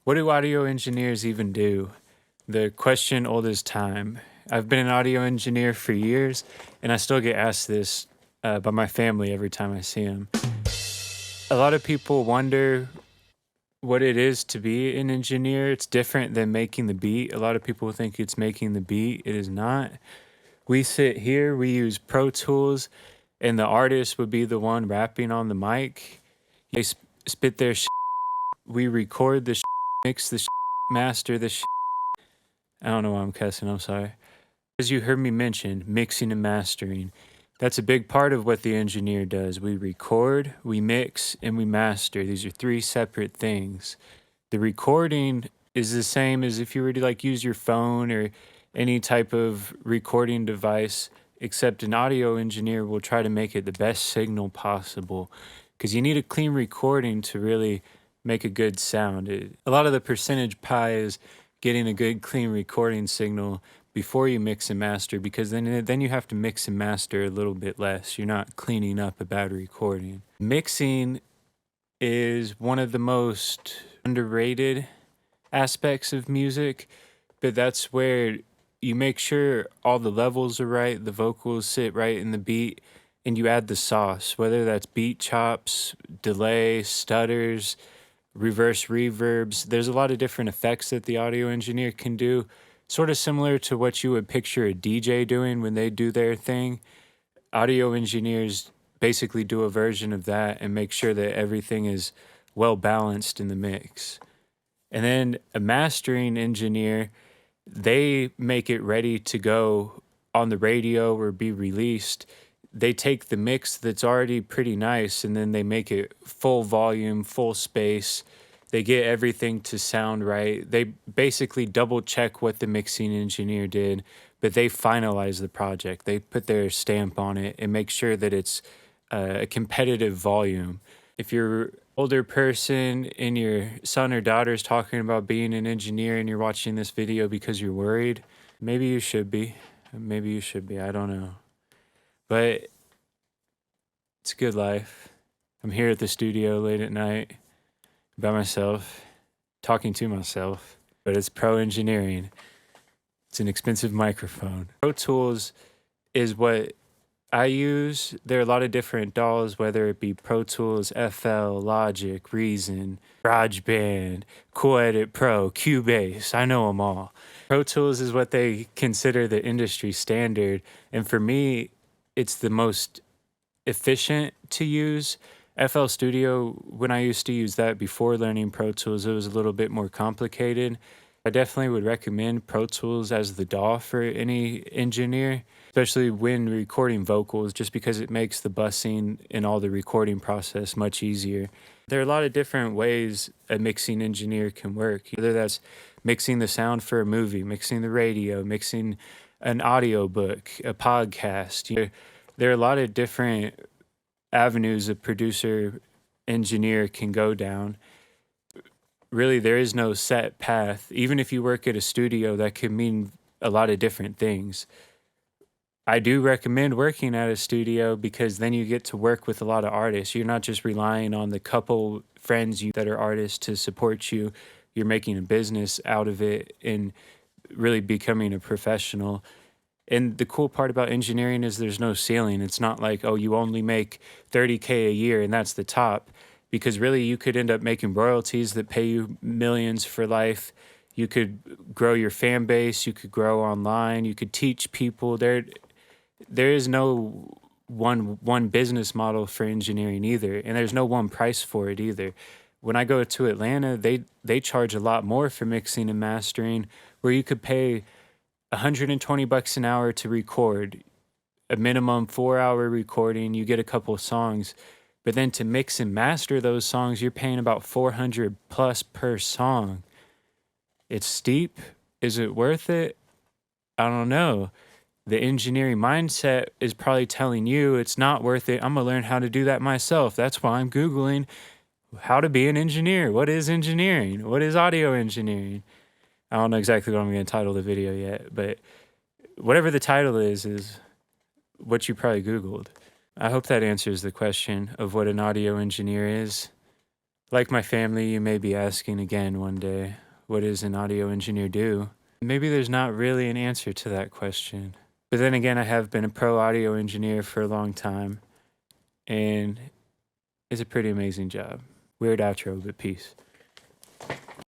What do audio engineers even do? The question old as time. I've been an audio engineer for years, and I still get asked this by my family every time I see them. A lot of people wonder what it is to be an engineer. It's different than making the beat. A lot of people think it's making the beat. It is not. We sit here, we use Pro Tools, and the artist would be the one rapping on the mic. They spit their shit. We record the shit, mix the shit, master the shit. I don't know why I'm cussing, I'm sorry. As you heard me mention, mixing and mastering. That's a big part of what the engineer does. We record, we mix, and we master. These are three separate things. The recording is the same as if you were to use your phone or any type of recording device, except an audio engineer will try to make it the best signal possible because you need a clean recording to really make a good sound. A lot of the percentage pie is getting a good clean recording signal before you mix and master, because then you have to mix and master a little bit less. You're not cleaning up a bad recording. Mixing is one of the most underrated aspects of music, but that's where you make sure all the levels are right, the vocals sit right in the beat, and you add the sauce, whether that's beat chops, delay, stutters, reverse reverbs. There's a lot of different effects that the audio engineer can do, sort of similar to what you would picture a DJ doing when they do their thing. Audio engineers basically do a version of that and make sure that everything is well balanced in the mix. And then a mastering engineer, they make it ready to go on the radio or be released. They take the mix that's already pretty nice and then they make it full volume, full space. They get everything to sound right. They basically double check what the mixing engineer did, but they finalize the project. They put their stamp on it and make sure that it's a competitive volume. If you're older person and your son or daughter is talking about being an engineer and you're watching this video because you're worried, maybe you should be. Maybe you should be. I don't know. But it's a good life. I'm here at the studio late at night by myself, talking to myself, but it's pro engineering. It's an expensive microphone. Pro Tools is what I use. There are a lot of different DAWs, whether it be Pro Tools, FL, Logic, Reason, GarageBand, Cool Edit Pro, Cubase. I know them all. Pro Tools is what they consider the industry standard, and for me, it's the most efficient to use. FL Studio, when I used to use that before learning Pro Tools, it was a little bit more complicated. I definitely would recommend Pro Tools as the DAW for any engineer, especially when recording vocals, just because it makes the bussing and all the recording process much easier. There are a lot of different ways a mixing engineer can work, whether that's mixing the sound for a movie, mixing the radio, mixing an audiobook, a podcast. There are a lot of different avenues a producer engineer can go down. Really, there is no set path. Even if you work at a studio, that could mean a lot of different things. I do recommend working at a studio because then you get to work with a lot of artists. You're not just relying on the couple friends that are artists to support you. You're making a business out of it and really becoming a professional. And the cool part about engineering is there's no ceiling. It's not like, oh, you only make $30K a year and that's the top. Because really you could end up making royalties that pay you millions for life. You could grow your fan base. You could grow online. You could teach people. There is no one business model for engineering either. And there's no one price for it either. When I go to Atlanta, they charge a lot more for mixing and mastering, where you could pay $120 an hour to record, a minimum 4-hour recording. You get a couple of songs, but then to mix and master those songs, you're paying about $400 plus per song. It's steep. Is it worth it? I don't know. The engineering mindset is probably telling you it's not worth it. I'm gonna learn how to do that myself. That's why I'm Googling how to be an engineer. What is engineering? What is audio engineering? I don't know exactly what I'm going to title the video yet, but whatever the title is what you probably Googled. I hope that answers the question of what an audio engineer is. Like my family, you may be asking again one day, what does an audio engineer do? Maybe there's not really an answer to that question. But then again, I have been a pro audio engineer for a long time, and it's a pretty amazing job. Weird outro, but peace.